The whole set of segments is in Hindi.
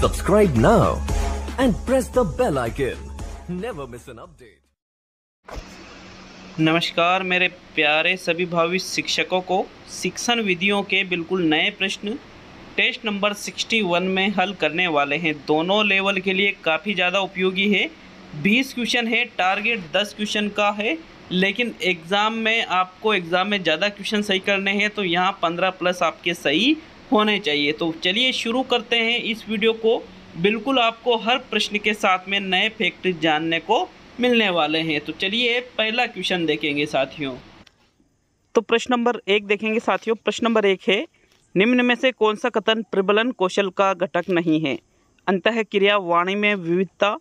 Subscribe now and press the bell icon. Never miss an update. नमस्कार मेरे प्यारे सभी भावी शिक्षकों को शिक्षण विधियों के बिल्कुल नए प्रश्न टेस्ट नंबर 61 में हल करने वाले हैं। दोनों लेवल के लिए काफ़ी ज़्यादा उपयोगी है। 20 क्वेश्चन है, टारगेट 10 क्वेश्चन का है, लेकिन एग्ज़ाम में ज़्यादा क्वेश्चन सही करने हैं तो यहाँ 15 प्लस आपके सही होने चाहिए। तो चलिए शुरू करते हैं इस वीडियो को। बिल्कुल आपको हर प्रश्न के साथ में नए फैक्ट जानने को मिलने वाले हैं। तो चलिए पहला क्वेश्चन देखेंगे साथियों। तो प्रश्न नंबर 1 देखेंगे साथियों। प्रश्न नंबर 1 है, निम्न में से कौन सा कथन प्रबलन कौशल का घटक नहीं है? अंतःक्रिया, वाणी में विविधता,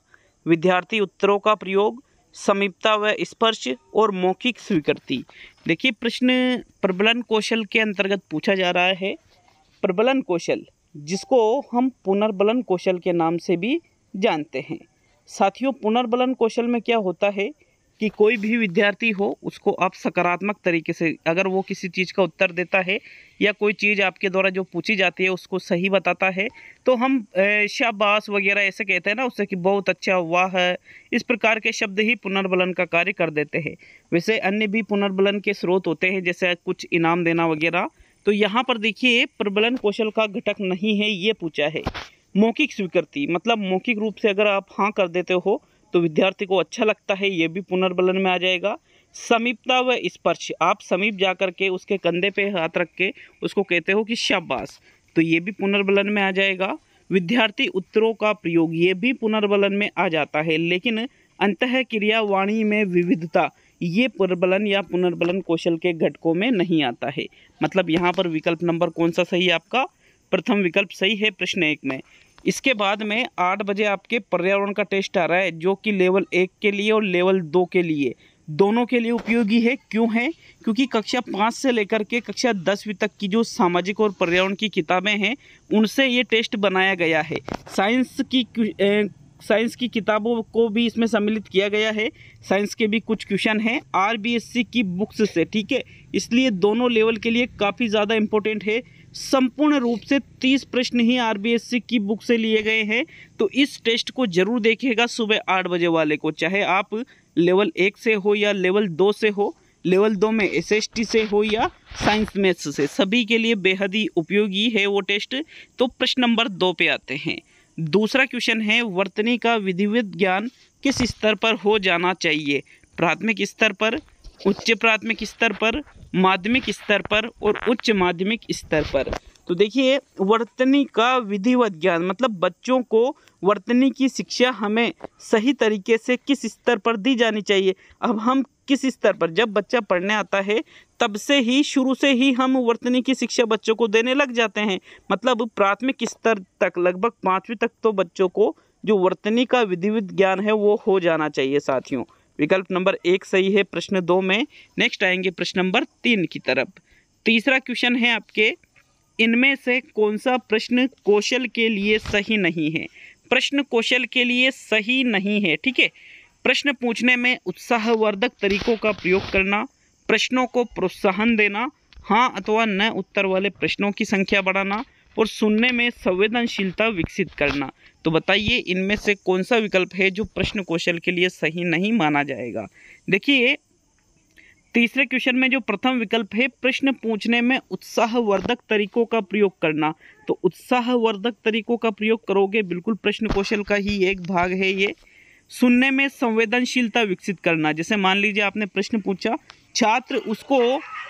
विद्यार्थी उत्तरों का प्रयोग, समीपता व स्पर्श और मौखिक स्वीकृति। देखिए प्रश्न प्रबलन कौशल के अंतर्गत पूछा जा रहा है। प्रबलन कौशल, जिसको हम पुनर्बलन कौशल के नाम से भी जानते हैं। साथियों पुनर्बलन कौशल में क्या होता है कि कोई भी विद्यार्थी हो उसको आप सकारात्मक तरीके से, अगर वो किसी चीज़ का उत्तर देता है या कोई चीज़ आपके द्वारा जो पूछी जाती है उसको सही बताता है तो हम शाबाश वगैरह ऐसे कहते हैं ना उससे कि बहुत अच्छा, वाह, इस प्रकार के शब्द ही पुनर्बलन का कार्य कर देते हैं। वैसे अन्य भी पुनर्बलन के स्रोत होते हैं, जैसे कुछ इनाम देना वगैरह। तो यहाँ पर देखिए प्रबलन कौशल का घटक नहीं है, ये पूछा है। मौखिक स्वीकृति, मतलब मौखिक रूप से अगर आप हाँ कर देते हो तो विद्यार्थी को अच्छा लगता है, ये भी पुनर्बलन में आ जाएगा। समीपता व स्पर्श, आप समीप जा कर के उसके कंधे पे हाथ रख के उसको कहते हो कि शाबाश, तो ये भी पुनर्बलन में आ जाएगा। विद्यार्थी उत्तरों का प्रयोग, ये भी पुनर्बलन में आ जाता है। लेकिन अंतःक्रिया, वाणी में विविधता, ये प्रबलन या पुनर्बलन कौशल के घटकों में नहीं आता है। मतलब यहाँ पर विकल्प नंबर कौन सा सही है? आपका प्रथम विकल्प सही है प्रश्न 1 में। इसके बाद में 8 बजे आपके पर्यावरण का टेस्ट आ रहा है, जो कि लेवल 1 के लिए और लेवल 2 के लिए, दोनों के लिए उपयोगी है। क्यों है? क्योंकि कक्षा 5 से लेकर के कक्षा 10वीं तक की जो सामाजिक और पर्यावरण की किताबें हैं उनसे ये टेस्ट बनाया गया है। साइंस की किताबों को भी इसमें सम्मिलित किया गया है। साइंस के भी कुछ क्वेश्चन हैं आरबीएससी की बुक्स से, ठीक है। इसलिए दोनों लेवल के लिए काफ़ी ज़्यादा इम्पोर्टेंट है। संपूर्ण रूप से 30 प्रश्न ही आरबीएससी की बुक से लिए गए हैं। तो इस टेस्ट को जरूर देखिएगा सुबह 8 बजे वाले को, चाहे आप लेवल 1 से हो या लेवल 2 से हो, लेवल 2 में एसएसटी से हो या साइंस मैथ्स से, सभी के लिए बेहद ही उपयोगी है वो टेस्ट। तो प्रश्न नंबर 2 पे आते हैं। दूसरा क्वेश्चन है, वर्तनी का विधिवत ज्ञान किस स्तर पर हो जाना चाहिए? प्राथमिक स्तर पर, उच्च प्राथमिक स्तर पर, माध्यमिक स्तर पर और उच्च माध्यमिक स्तर पर। तो देखिए वर्तनी का विधिवत ज्ञान मतलब बच्चों को वर्तनी की शिक्षा हमें सही तरीके से किस स्तर पर दी जानी चाहिए। अब हम किस स्तर पर, जब बच्चा पढ़ने आता है तब से ही, शुरू से ही हम वर्तनी की शिक्षा बच्चों को देने लग जाते हैं। मतलब प्राथमिक स्तर तक, लगभग 5वीं तक तो बच्चों को जो वर्तनी का विधिवत ज्ञान है वो हो जाना चाहिए साथियों। विकल्प नंबर 1 सही है प्रश्न 2 में। नेक्स्ट आएंगे प्रश्न नंबर 3 की तरफ। तीसरा क्वेश्चन है आपके, इनमें से कौन सा प्रश्न कौशल के लिए सही नहीं है? प्रश्न कौशल के लिए सही नहीं है, ठीक है। प्रश्न पूछने में उत्साहवर्धक तरीकों का प्रयोग करना, प्रश्नों को प्रोत्साहन देना, हाँ अथवा न उत्तर वाले प्रश्नों की संख्या बढ़ाना और सुनने में संवेदनशीलता विकसित करना। तो बताइए इनमें से कौन सा विकल्प है जो प्रश्न कौशल के लिए सही नहीं माना जाएगा? देखिए तीसरे क्वेश्चन में जो प्रथम विकल्प है, प्रश्न पूछने में उत्साहवर्धक तरीकों का प्रयोग करना, तो उत्साहवर्धक तरीकों का प्रयोग करोगे, बिल्कुल प्रश्न कौशल का ही एक भाग है ये। सुनने में संवेदनशीलता विकसित करना, जैसे मान लीजिए आपने प्रश्न पूछा, छात्र उसको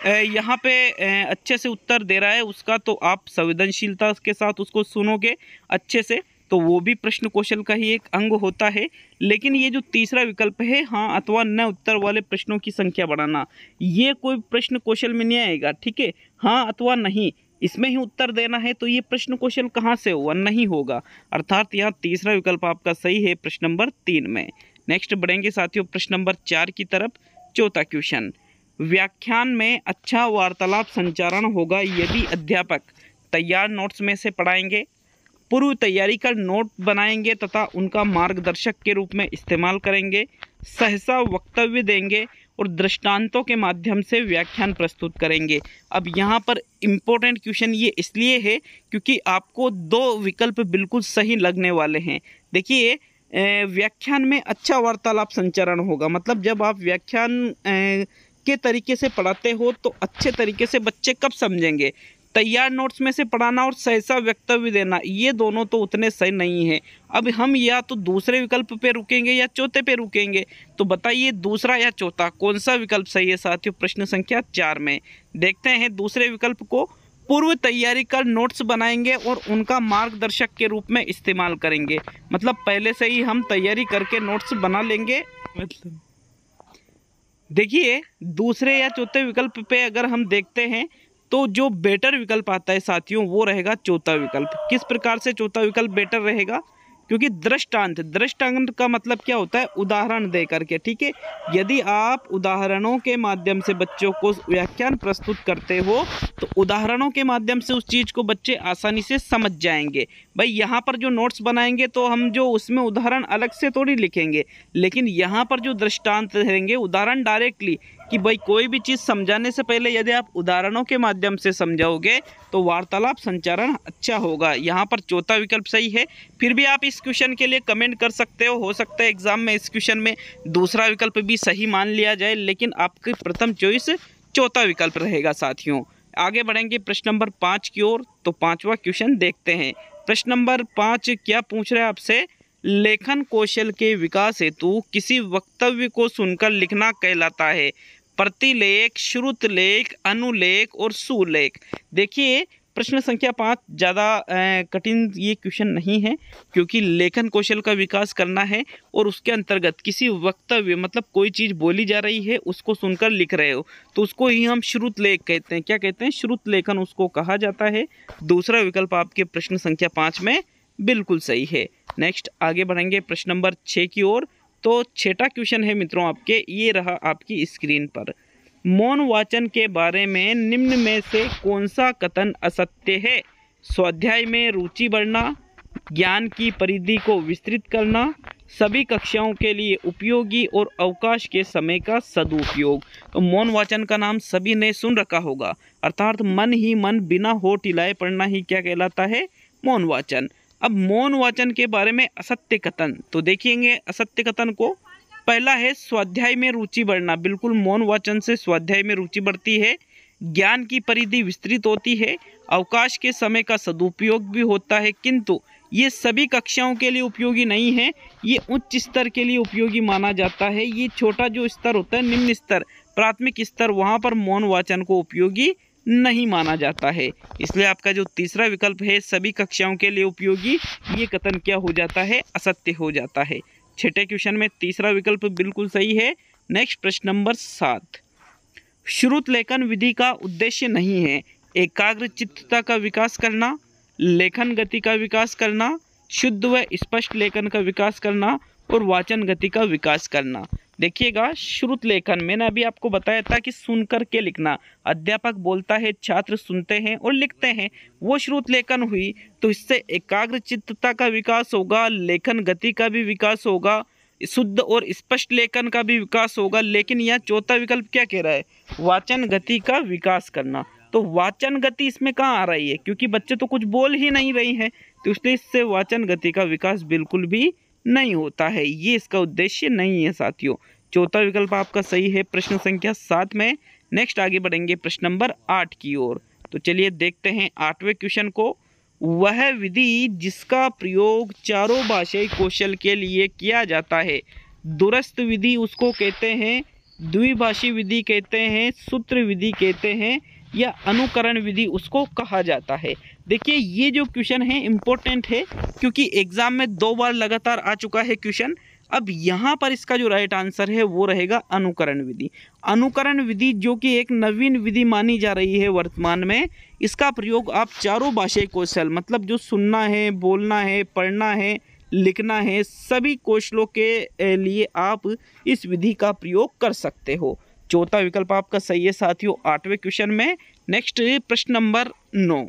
यहाँ पे अच्छे से उत्तर दे रहा है उसका, तो आप संवेदनशीलता के साथ उसको सुनोगे अच्छे से, तो वो भी प्रश्न कौशल का ही एक अंग होता है। लेकिन ये जो तीसरा विकल्प है, हाँ अथवा न उत्तर वाले प्रश्नों की संख्या बढ़ाना, ये कोई प्रश्न कौशल में नहीं आएगा, ठीक है। हाँ अथवा नहीं, इसमें ही उत्तर देना है, तो ये प्रश्न कौशल कहाँ से हुआ? नहीं होगा। अर्थात यहाँ तीसरा विकल्प आपका सही है प्रश्न नंबर 3 में। नेक्स्ट बढ़ेंगे साथियों प्रश्न नंबर 4 की तरफ। चौथा क्वेश्चन, व्याख्यान में अच्छा वार्तालाप संचारण होगा यदि अध्यापक तैयार नोट्स में से पढ़ाएंगे, पूर्व तैयारी कर नोट बनाएंगे तथा उनका मार्गदर्शक के रूप में इस्तेमाल करेंगे, सहसा वक्तव्य देंगे और दृष्टांतों के माध्यम से व्याख्यान प्रस्तुत करेंगे। अब यहाँ पर इम्पोर्टेंट क्वेश्चन ये इसलिए है क्योंकि आपको दो विकल्प बिल्कुल सही लगने वाले हैं। देखिए, व्याख्यान में अच्छा वार्तालाप संचरण होगा, मतलब जब आप व्याख्यान के तरीके से पढ़ाते हो तो अच्छे तरीके से बच्चे कब समझेंगे। तैयार नोट्स में से पढ़ाना और सहसा वक्तव्य देना, ये दोनों तो उतने सही नहीं है। अब हम या तो दूसरे विकल्प पे रुकेंगे या चौथे पे रुकेंगे, तो बताइए दूसरा या चौथा कौन सा विकल्प सही है साथियों। प्रश्न संख्या 4 में देखते हैं दूसरे विकल्प को, पूर्व तैयारी कर नोट्स बनाएंगे और उनका मार्गदर्शक के रूप में इस्तेमाल करेंगे। मतलब पहले से ही हम तैयारी करके नोट्स बना लेंगे। मतलब देखिए, दूसरे या चौथे विकल्प पे अगर हम देखते हैं तो जो बेटर विकल्प आता है साथियों वो रहेगा चौथा विकल्प। किस प्रकार से चौथा विकल्प बेटर रहेगा, क्योंकि दृष्टांत का मतलब क्या होता है, उदाहरण दे करके, ठीक है। यदि आप उदाहरणों के माध्यम से बच्चों को व्याख्यान प्रस्तुत करते हो तो उदाहरणों के माध्यम से उस चीज़ को बच्चे आसानी से समझ जाएंगे। भाई यहाँ पर जो नोट्स बनाएंगे तो हम जो उसमें उदाहरण अलग से थोड़ी लिखेंगे, लेकिन यहाँ पर जो दृष्टांत रहेंगे, उदाहरण डायरेक्टली, कि भाई कोई भी चीज़ समझाने से पहले यदि आप उदाहरणों के माध्यम से समझाओगे तो वार्तालाप संचारण अच्छा होगा। यहाँ पर चौथा विकल्प सही है। फिर भी आप इस क्वेश्चन के लिए कमेंट कर सकते हो सकता है एग्जाम में इस क्वेश्चन में दूसरा विकल्प भी सही मान लिया जाए, लेकिन आपकी प्रथम चॉइस चौथा विकल्प रहेगा साथियों। आगे बढ़ेंगे प्रश्न नंबर 5 की ओर, तो पांचवा क्वेश्चन देखते हैं। प्रश्न नंबर 5 क्या पूछ रहा है आपसे, लेखन कौशल के विकास हेतु किसी वक्तव्य को सुनकर लिखना कहलाता है। प्रतिलेख, श्रुतलेख, अनुलेख और सुलेख। देखिए, प्रश्न संख्या 5 ज़्यादा कठिन ये क्वेश्चन नहीं है, क्योंकि लेखन कौशल का विकास करना है और उसके अंतर्गत किसी वक्तव्य, मतलब कोई चीज़ बोली जा रही है उसको सुनकर लिख रहे हो, तो उसको ही हम श्रुतलेख कहते हैं। क्या कहते हैं, श्रुतलेखन उसको कहा जाता है। दूसरा विकल्प आपके प्रश्न संख्या 5 में बिल्कुल सही है। नेक्स्ट आगे बढ़ेंगे प्रश्न नंबर 6 की ओर। तो छठा क्वेश्चन है मित्रों आपके, ये रहा आपकी स्क्रीन पर। मौन वाचन के बारे में निम्न में से कौन सा कथन असत्य है। स्वाध्याय में रुचि बढ़ना, ज्ञान की परिधि को विस्तृत करना, सभी कक्षाओं के लिए उपयोगी और अवकाश के समय का सदुपयोग। तो मौन वाचन का नाम सभी ने सुन रखा होगा, अर्थात मन ही मन बिना होठ हिलाए पढ़ना ही क्या कहलाता है, मौन वाचन। अब मौन वाचन के बारे में असत्य कथन, तो देखिएंगे असत्य कथन को। पहला है स्वाध्याय में रुचि बढ़ना, बिल्कुल मौन वाचन से स्वाध्याय में रुचि बढ़ती है। ज्ञान की परिधि विस्तृत होती है, अवकाश के समय का सदुपयोग भी होता है, किंतु ये सभी कक्षाओं के लिए उपयोगी नहीं है, ये उच्च स्तर के लिए उपयोगी माना जाता है। ये छोटा जो स्तर होता है, निम्न स्तर, प्राथमिक स्तर, वहाँ पर मौन वाचन को उपयोगी नहीं माना जाता है। इसलिए आपका जो तीसरा विकल्प है सभी कक्षाओं के लिए उपयोगी, ये कथन क्या हो जाता है, असत्य हो जाता है। छठे क्वेश्चन में तीसरा विकल्प बिल्कुल सही है। नेक्स्ट प्रश्न नंबर 7, श्रुत लेखन विधि का उद्देश्य नहीं है एकाग्र चित्तता का विकास करना, लेखन गति का विकास करना, शुद्ध व स्पष्ट लेखन का विकास करना और वाचन गति का विकास करना। देखिएगा, श्रुत लेखन मैंने अभी आपको बताया था कि सुन कर के लिखना, अध्यापक बोलता है, छात्र सुनते हैं और लिखते हैं, वो श्रुत लेखन हुई। तो इससे एकाग्र चित्तता का विकास होगा, लेखन गति का भी विकास होगा, शुद्ध और स्पष्ट लेखन का भी विकास होगा। लेकिन यह चौथा विकल्प क्या कह रहा है, वाचन गति का विकास करना। तो वाचन गति इसमें कहाँ आ रही है, क्योंकि बच्चे तो कुछ बोल ही नहीं रही हैं, तो इसलिए इससे वाचन गति का विकास बिल्कुल भी नहीं होता है, ये इसका उद्देश्य नहीं है साथियों। चौथा विकल्प आपका सही है प्रश्न संख्या 7 में। नेक्स्ट आगे बढ़ेंगे प्रश्न नंबर 8 की ओर। तो चलिए देखते हैं 8वें क्वेश्चन को। वह विधि जिसका प्रयोग चारों भाषाई कौशल के लिए किया जाता है, दूरस्थ विधि उसको कहते हैं, द्विभाषी विधि कहते हैं, सूत्र विधि कहते हैं, या अनुकरण विधि उसको कहा जाता है। देखिए, ये जो क्वेश्चन है इम्पोर्टेंट है, क्योंकि एग्जाम में 2 बार लगातार आ चुका है क्वेश्चन। अब यहाँ पर इसका जो राइट आंसर है वो रहेगा अनुकरण विधि। अनुकरण विधि जो कि एक नवीन विधि मानी जा रही है वर्तमान में, इसका प्रयोग आप चारों भाषाई कौशल, मतलब जो सुनना है, बोलना है, पढ़ना है, लिखना है, सभी कौशलों के लिए आप इस विधि का प्रयोग कर सकते हो। चौथा विकल्प आपका सही है साथियों 8वें क्वेश्चन में। नेक्स्ट प्रश्न नंबर 9।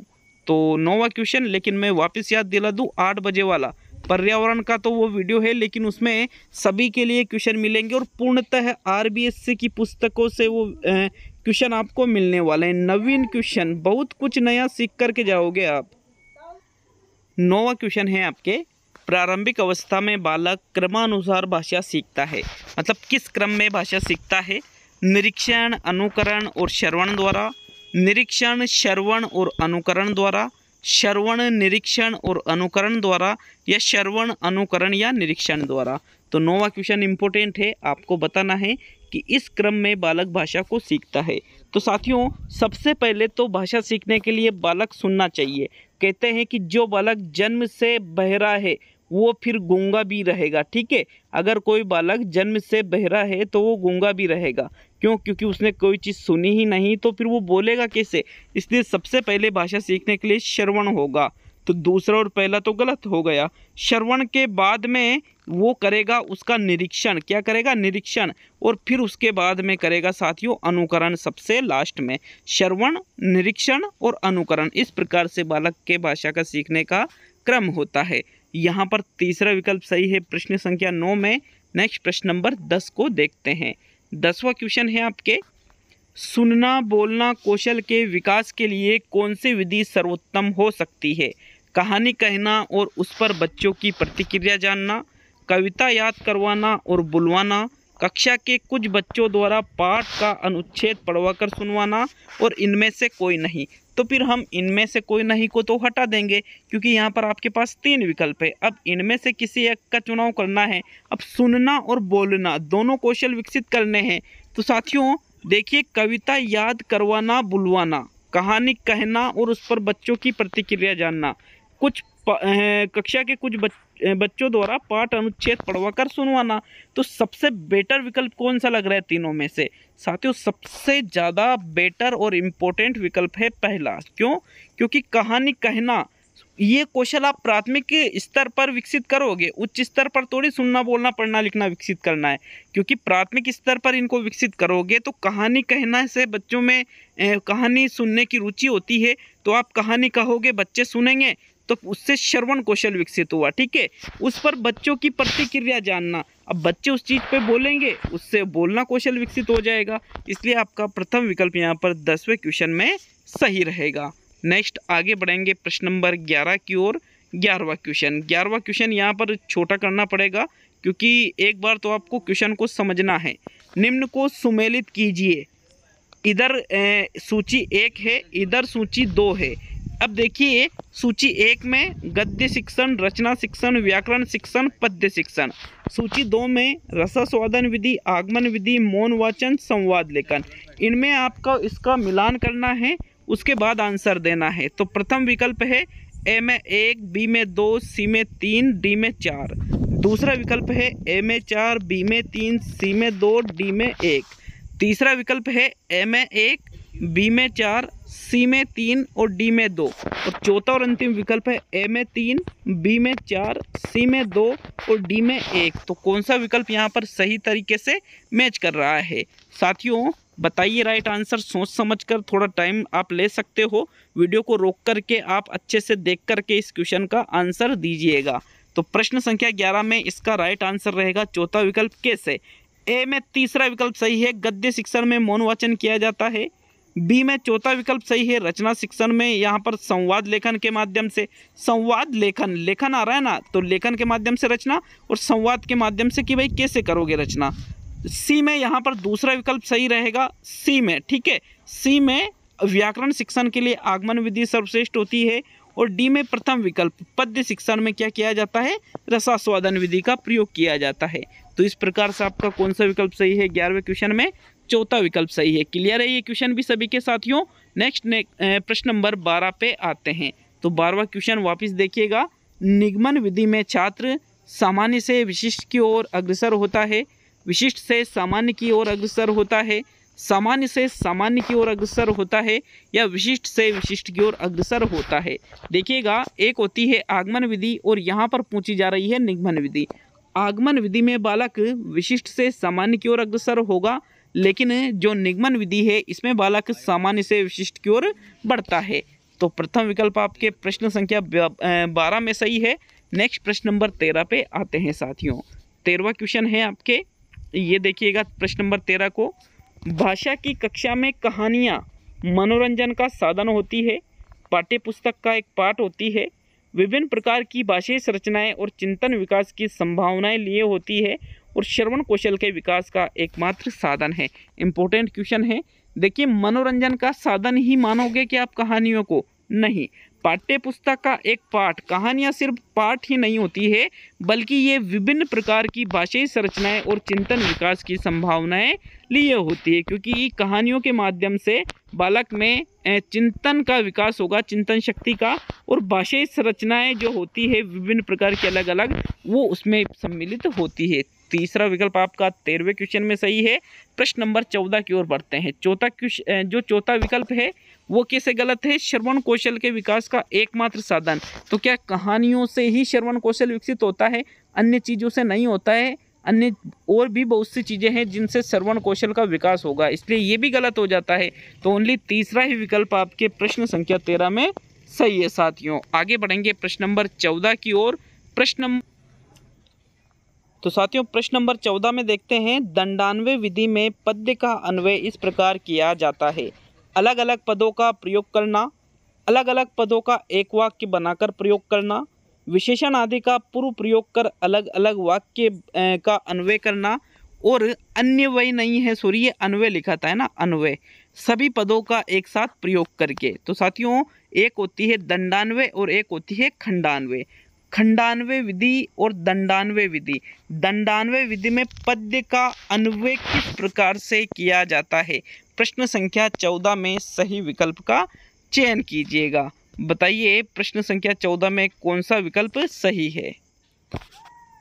तो 9वां क्वेश्चन, लेकिन मैं वापस याद दिला दूं 8 बजे वाला, पर्यावरण का तो वो वीडियो है, लेकिन उसमें सभी के लिए क्वेश्चन मिलेंगे और पूर्णतः आरबीएससी की पुस्तकों से वो क्वेश्चन आपको मिलने वाले हैं। नवीन क्वेश्चन, बहुत कुछ नया सीख करके जाओगे आप। 9वां क्वेश्चन है आपके, प्रारंभिक अवस्था में बालक क्रमानुसार भाषा सीखता है, मतलब किस क्रम में भाषा सीखता है? निरीक्षण, अनुकरण और श्रवण द्वारा, निरीक्षण, श्रवण और अनुकरण द्वारा, श्रवण, निरीक्षण और अनुकरण द्वारा, या श्रवण, अनुकरण या निरीक्षण द्वारा। तो 9वां क्वेश्चन इंपॉर्टेंट है, आपको बताना है कि इस क्रम में बालक भाषा को सीखता है। तो साथियों, सबसे पहले तो भाषा सीखने के लिए बालक सुनना चाहिए। कहते हैं कि जो बालक जन्म से बहरा है वो फिर गूंगा भी रहेगा, ठीक है। अगर कोई बालक जन्म से बहरा है तो वो गूंगा भी रहेगा, क्यों? क्योंकि उसने कोई चीज़ सुनी ही नहीं, तो फिर वो बोलेगा कैसे? इसलिए सबसे पहले भाषा सीखने के लिए श्रवण होगा। तो दूसरा और पहला तो गलत हो गया। श्रवण के बाद में वो करेगा उसका निरीक्षण, क्या करेगा? निरीक्षण। और फिर उसके बाद में करेगा साथियों अनुकरण, सबसे लास्ट में। श्रवण, निरीक्षण और अनुकरण, इस प्रकार से बालक के भाषा का सीखने का क्रम होता है। यहाँ पर तीसरा विकल्प सही है प्रश्न संख्या 9 में। नेक्स्ट प्रश्न नंबर 10 को देखते हैं। 10वां क्वेश्चन है आपके, सुनना बोलना कौशल के विकास के लिए कौन सी विधि सर्वोत्तम हो सकती है? कहानी कहना और उस पर बच्चों की प्रतिक्रिया जानना, कविता याद करवाना और बुलवाना, कक्षा के कुछ बच्चों द्वारा पाठ का अनुच्छेद पढ़वाकर सुनवाना, और इनमें से कोई नहीं। तो फिर हम इनमें से कोई नहीं को तो हटा देंगे, क्योंकि यहाँ पर आपके पास 3 विकल्प है। अब इनमें से किसी एक का चुनाव करना है। अब सुनना और बोलना दोनों कौशल विकसित करने हैं। तो साथियों देखिए, कविता याद करवाना, बुलवाना, कहानी कहना और उस पर बच्चों की प्रतिक्रिया जानना, कक्षा के कुछ बच्चों द्वारा पाठ अनुच्छेद पढ़वाकर सुनवाना। तो सबसे बेटर विकल्प कौन सा लग रहा है तीनों में से? साथियों सबसे ज़्यादा बेटर और इम्पोर्टेंट विकल्प है पहला। क्यों? क्योंकि कहानी कहना ये कौशल आप प्राथमिक स्तर पर विकसित करोगे, उच्च स्तर पर थोड़ी सुनना बोलना पढ़ना लिखना विकसित करना है। क्योंकि प्राथमिक स्तर पर इनको विकसित करोगे तो कहानी कहना से बच्चों में कहानी सुनने की रुचि होती है, तो आप कहानी कहोगे, बच्चे सुनेंगे, तो उससे श्रवण कौशल विकसित हुआ, ठीक है। उस पर बच्चों की प्रतिक्रिया जानना, अब बच्चे उस चीज़ पे बोलेंगे, उससे बोलना कौशल विकसित हो जाएगा। इसलिए आपका प्रथम विकल्प यहाँ पर 10वें क्वेश्चन में सही रहेगा। नेक्स्ट आगे बढ़ेंगे प्रश्न नंबर 11 की ओर। 11वां क्वेश्चन यहाँ पर छोटा करना पड़ेगा, क्योंकि एक बार तो आपको क्वेश्चन को समझना है। निम्न को सुमेलित कीजिए। इधर सूची 1 है, इधर सूची 2 है। अब देखिए, सूची 1 में गद्य शिक्षण, रचना शिक्षण, व्याकरण शिक्षण, पद्य शिक्षण। सूची 2 में रसास्वादन विधि, आगमन विधि, मौन वाचन, संवाद लेखन। इनमें आपका इसका मिलान करना है, उसके बाद आंसर देना है। तो प्रथम विकल्प है ए में 1, बी में 2, सी में 3, डी में 4। दूसरा विकल्प है ए में 4, बी में 3, सी में 2, डी में 1। तीसरा विकल्प है ए में 1, बी में 4, सी में 3 और डी में 2। और चौथा और अंतिम विकल्प है ए में 3, बी में 4, सी में 2 और डी में 1। तो कौन सा विकल्प यहाँ पर सही तरीके से मैच कर रहा है? साथियों बताइए राइट आंसर। सोच समझकर थोड़ा टाइम आप ले सकते हो, वीडियो को रोक करके आप अच्छे से देख करके इस क्वेश्चन का आंसर दीजिएगा। तो प्रश्न संख्या 11 में इसका राइट आंसर रहेगा चौथा विकल्प। कैसे? ए में तीसरा विकल्प सही है, गद्य शिक्षण में मौन वाचन किया जाता है। बी में चौथा विकल्प सही है, रचना शिक्षण में यहाँ पर संवाद लेखन के माध्यम से। संवाद लेखन आ रहा है ना, तो लेखन के माध्यम से रचना, और संवाद के माध्यम से कि भाई कैसे करोगे रचना। सी में यहाँ पर दूसरा विकल्प सही रहेगा, सी में, ठीक है। सी में व्याकरण शिक्षण के लिए आगमन विधि सर्वश्रेष्ठ होती है। और डी में प्रथम विकल्प पद्य शिक्षण में क्या किया जाता है? रसास्वादन विधि का प्रयोग किया जाता है। तो इस प्रकार से आपका कौन सा विकल्प सही है? 11वें क्वेश्चन में चौथा विकल्प सही है। क्लियर है ये क्वेश्चन भी सभी के साथियों? नेक्स्ट प्रश्न नंबर 12 पे आते हैं। तो 12वां क्वेश्चन वापस देखिएगा। निगमन विधि में छात्र सामान्य से विशिष्ट की ओर अग्रसर होता है, विशिष्ट से सामान्य की ओर अग्रसर होता है, सामान्य से सामान्य की ओर अग्रसर होता है, या विशिष्ट से विशिष्ट की ओर अग्रसर होता है। देखिएगा, एक होती है आगमन विधि और यहाँ पर पूछी जा रही है निगमन विधि। आगमन विधि में बालक विशिष्ट से सामान्य की ओर अग्रसर होगा, लेकिन जो निगमन विधि है इसमें बालक सामान्य से विशिष्ट की ओर बढ़ता है। तो प्रथम विकल्प आपके प्रश्न संख्या 12 में सही है। नेक्स्ट प्रश्न नंबर 13 पे आते हैं साथियों। 13वां क्वेश्चन है आपके, ये देखिएगा प्रश्न नंबर 13 को। भाषा की कक्षा में कहानियाँ मनोरंजन का साधन होती है, पाठ्य पुस्तक का एक पार्ट होती है, विभिन्न प्रकार की भाषाई संरचनाएं और चिंतन विकास की संभावनाएं लिए होती है और श्रवण कौशल के विकास का एकमात्र साधन है। इंपॉर्टेंट क्वेश्चन है। देखिए, मनोरंजन का साधन ही मानोगे कि आप कहानियों को? नहीं, पाठ्य पुस्तक का एक पाठ, कहानियाँ सिर्फ पाठ ही नहीं होती है, बल्कि ये विभिन्न प्रकार की भाषाई संरचनाएं और चिंतन विकास की संभावनाएं लिए होती है, क्योंकि कहानियों के माध्यम से बालक में चिंतन का विकास होगा, चिंतन शक्ति का, और भाषाई संरचनाएं जो होती है विभिन्न प्रकार की अलग अलग, वो उसमें सम्मिलित होती है। तीसरा विकल्प आपका 13वें क्वेश्चन में सही है। प्रश्न नंबर 14 की ओर बढ़ते हैं। चौथा विकल्प है वो कैसे गलत है? श्रवण कौशल के विकास का एकमात्र साधन। तो क्या कहानियों से ही श्रवण कौशल विकसित होता है? अन्य चीज़ों से नहीं होता है। अन्य और भी बहुत सी चीज़ें हैं जिनसे श्रवण कौशल का विकास होगा, इसलिए ये भी गलत हो जाता है। तो ओनली तीसरा ही विकल्प आपके प्रश्न संख्या 13 में सही है साथियों। आगे बढ़ेंगे प्रश्न नंबर 14 की ओर। तो साथियों प्रश्न नंबर 14 में देखते हैं, दंडान्वय विधि में पद्य का अन्वय इस प्रकार किया जाता है। अलग अलग पदों का प्रयोग करना, अलग अलग पदों का एक वाक्य बनाकर प्रयोग करना, विशेषण आदि का पूर्व प्रयोग कर अलग अलग वाक्य का अन्वय करना, और अन्वय नहीं है, सॉरी, ये अन्वय लिखा था, है ना, अन्वय, सभी पदों का एक साथ प्रयोग करके। तो साथियों एक होती है दंडान्वय और एक होती है खंडान्वय। खंडान्वय विधि और दंडान्वय विधि। दंडान्वय विधि में पद्य का अन्वय किस प्रकार से किया जाता है? प्रश्न संख्या 14 में सही विकल्प का चयन कीजिएगा। बताइए प्रश्न संख्या 14 में कौन सा विकल्प सही है?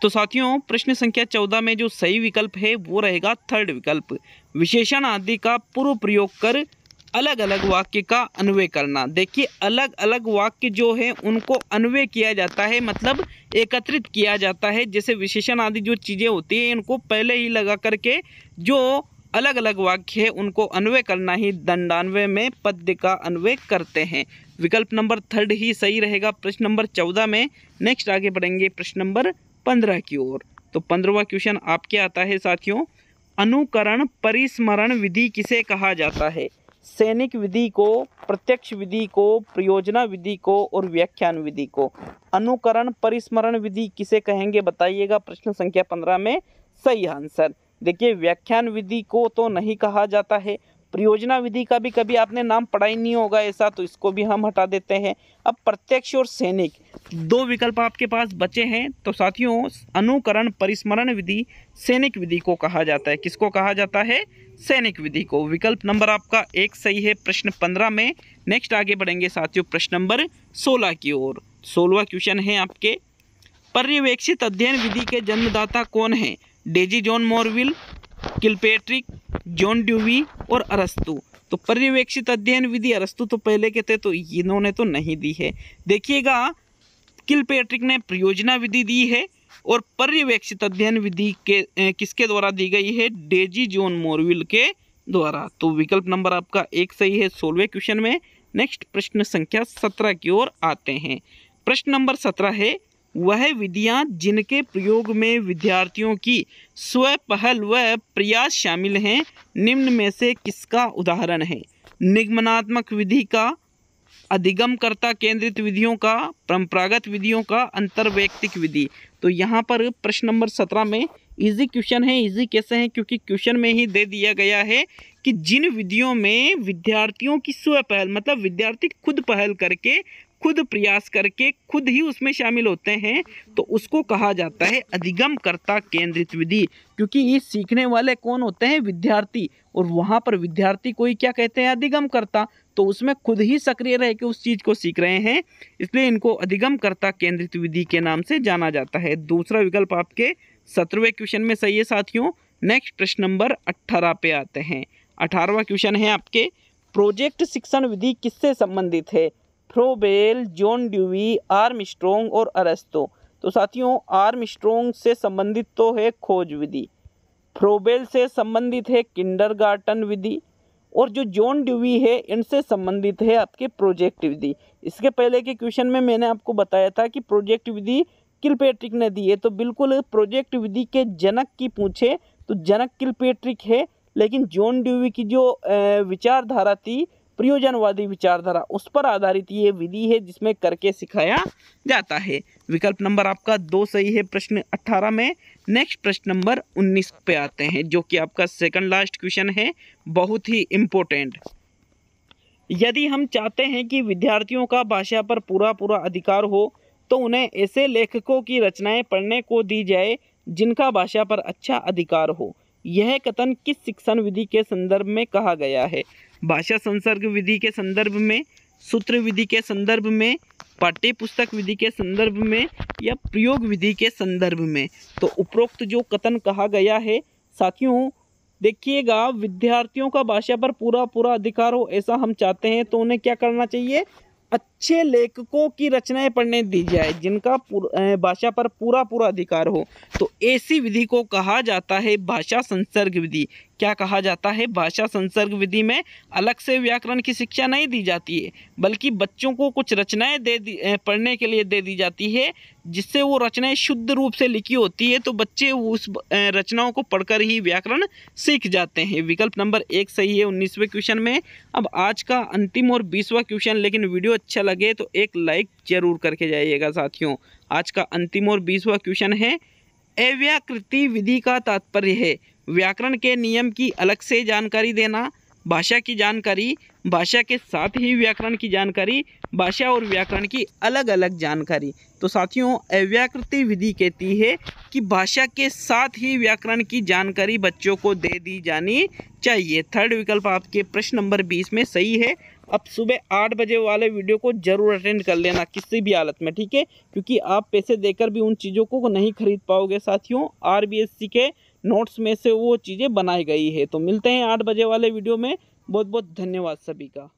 तो साथियों प्रश्न संख्या 14 में जो सही विकल्प है वो रहेगा थर्ड विकल्प, विशेषण आदि का पूर्व प्रयोग कर अलग अलग वाक्य का अन्वय करना। देखिए, अलग अलग वाक्य जो है उनको अन्वय किया जाता है, मतलब एकत्रित किया जाता है। जैसे विशेषण आदि जो चीज़ें होती हैं इनको पहले ही लगा करके जो अलग अलग वाक्य है उनको अन्वय करना ही दंडान्वय में पद्य का अन्वय करते हैं। विकल्प नंबर थर्ड ही सही रहेगा प्रश्न नंबर 14 में। नेक्स्ट आगे बढ़ेंगे प्रश्न नंबर 15 की ओर। तो 15वां क्वेश्चन आपके आता है साथियों, अनुकरण परिस्मरण विधि किसे कहा जाता है? सैनिक विधि को, प्रत्यक्ष विधि को, प्रयोजना विधि को और व्याख्यान विधि को। अनुकरण परिस्मरण विधि किसे कहेंगे बताइएगा प्रश्न संख्या 15 में सही आंसर। देखिए, व्याख्यान विधि को तो नहीं कहा जाता है, प्रयोजना विधि का भी कभी आपने नाम पढ़ा ही नहीं होगा ऐसा, तो इसको भी हम हटा देते हैं। अब प्रत्यक्ष और सैनिक दो विकल्प आपके पास बचे हैं। तो साथियों अनुकरण परिस्मरण विधि सैनिक विधि को कहा जाता है। किसको कहा जाता है? सैनिक विधि को। विकल्प नंबर आपका एक सही है प्रश्न 15 में। नेक्स्ट आगे बढ़ेंगे साथियों प्रश्न नंबर 16 की ओर। 16वां क्वेश्चन है आपके, पर्यवेक्षित अध्ययन विधि के जन्मदाता कौन है? डेजी जॉन मोरविल, किलपेट्रिक, जॉन ड्यूवी और अरस्तु। तो पर्यवेक्षित अध्ययन विधि अरस्तु तो पहले के थे, तो इन्होंने तो नहीं दी है। देखिएगा, किलपेट्रिक ने प्रयोजना विधि दी है और पर्यवेक्षित अध्ययन विधि के किसके द्वारा दी गई है? डेजी जॉन मोरविल के द्वारा। तो विकल्प नंबर आपका एक सही है 16वें क्वेश्चन में। नेक्स्ट प्रश्न संख्या 17 की ओर आते हैं। प्रश्न नंबर 17 है, वह विधियां जिनके प्रयोग में विद्यार्थियों की स्व पहल व प्रयास शामिल हैं, निम्न में से किसका उदाहरण है? निगमनात्मक विधि का, अधिगमकर्ता केंद्रित विधियों का, परंपरागत विधियों का, अंतर्वैयक्तिक विधि। तो यहाँ पर प्रश्न नंबर 17 में इजी क्वेश्चन है। इजी कैसे है? क्योंकि क्वेश्चन में ही दे दिया गया है कि जिन विधियों में विद्यार्थियों की स्व पहल, मतलब विद्यार्थी खुद पहल करके, खुद प्रयास करके, खुद ही उसमें शामिल होते हैं, तो उसको कहा जाता है अधिगमकर्ता केंद्रित विधि। क्योंकि ये सीखने वाले कौन होते हैं? विद्यार्थी। और वहाँ पर विद्यार्थी को ही क्या कहते हैं? अधिगमकर्ता। तो उसमें खुद ही सक्रिय रह के उस चीज़ को सीख रहे हैं, इसलिए इनको अधिगमकर्ता केंद्रित विधि के नाम से जाना जाता है। दूसरा विकल्प आपके 17वें क्वेश्चन में सही है साथियों। नेक्स्ट प्रश्न नंबर 18 पे आते हैं। 18वां क्वेश्चन है आपके, प्रोजेक्ट शिक्षण विधि किससे संबंधित है? फ्रोबेल, जॉन ड्यूवी, आर्मस्ट्रॉन्ग और अरस्तु। तो साथियों आर्मस्ट्रॉन्ग से संबंधित तो है खोज विधि, फ्रोबेल से संबंधित है किंडरगार्टन विधि, और जो जॉन ड्यूवी है इनसे संबंधित है आपके प्रोजेक्ट विधि। इसके पहले के क्वेश्चन में मैंने आपको बताया था कि प्रोजेक्ट विधि किलपेट्रिक ने दी है, तो बिल्कुल प्रोजेक्ट विधि के जनक की पूछे तो जनक किलपेट्रिक है। लेकिन जॉन ड्यूवी की जो विचारधारा थी, प्रयोजनवादी विचारधारा, उस पर आधारित ये विधि है जिसमें करके सिखाया जाता है। विकल्प नंबर आपका 2 सही है प्रश्न 18 में। नेक्स्ट प्रश्न नंबर 19 पे आते हैं, जो कि आपका सेकंड लास्ट क्वेश्चन है, बहुत ही इम्पोर्टेंट। यदि हम चाहते हैं कि विद्यार्थियों का भाषा पर पूरा अधिकार हो, तो उन्हें ऐसे लेखकों की रचनाएं पढ़ने को दी जाए जिनका भाषा पर अच्छा अधिकार हो। यह कथन किस शिक्षण विधि के संदर्भ में कहा गया है? भाषा संसर्ग विधि के संदर्भ में, सूत्र विधि के संदर्भ में, पाठ्य पुस्तक विधि के संदर्भ में, या प्रयोग विधि के संदर्भ में? तो उपरोक्त जो कथन कहा गया है साथियों, देखिएगा, विद्यार्थियों का भाषा पर पूरा अधिकार हो ऐसा हम चाहते हैं, तो उन्हें क्या करना चाहिए? अच्छे लेखकों की रचनाएं पढ़ने दी जाए जिनका भाषा पर पूरा अधिकार हो। तो ऐसी विधि को कहा जाता है भाषा संसर्ग विधि। क्या कहा जाता है? भाषा संसर्ग विधि में अलग से व्याकरण की शिक्षा नहीं दी जाती है, बल्कि बच्चों को कुछ रचनाएं पढ़ने के लिए दे दी जाती है, जिससे वो रचनाएं शुद्ध रूप से लिखी होती है, तो बच्चे उस रचनाओं को पढ़कर ही व्याकरण सीख जाते हैं। विकल्प नंबर 1 सही है 19वें क्वेश्चन में। अब आज का अंतिम और 20वां क्वेश्चन, लेकिन वीडियो अच्छा लगे तो एक लाइक जरूर करके जाइएगा साथियों। आज का अंतिम और 20वां क्वेश्चन है, अव्याकृति विधि का तात्पर्य है व्याकरण के नियम की अलग से जानकारी देना, भाषा की जानकारी, भाषा के साथ ही व्याकरण की जानकारी, भाषा और व्याकरण की अलग अलग जानकारी। तो साथियों, अव्याकृति विधि कहती है कि भाषा के साथ ही व्याकरण की जानकारी बच्चों को दे दी जानी चाहिए। थर्ड विकल्प आपके प्रश्न नंबर 20 में सही है। अब सुबह 8 बजे वाले वीडियो को जरूर अटेंड कर लेना किसी भी हालत में, ठीक है, क्योंकि आप पैसे देकर भी उन चीज़ों को नहीं खरीद पाओगे साथियों। RBSC के नोट्स में से वो चीज़ें बनाई गई है। तो मिलते हैं 8 बजे वाले वीडियो में। बहुत बहुत धन्यवाद सभी का।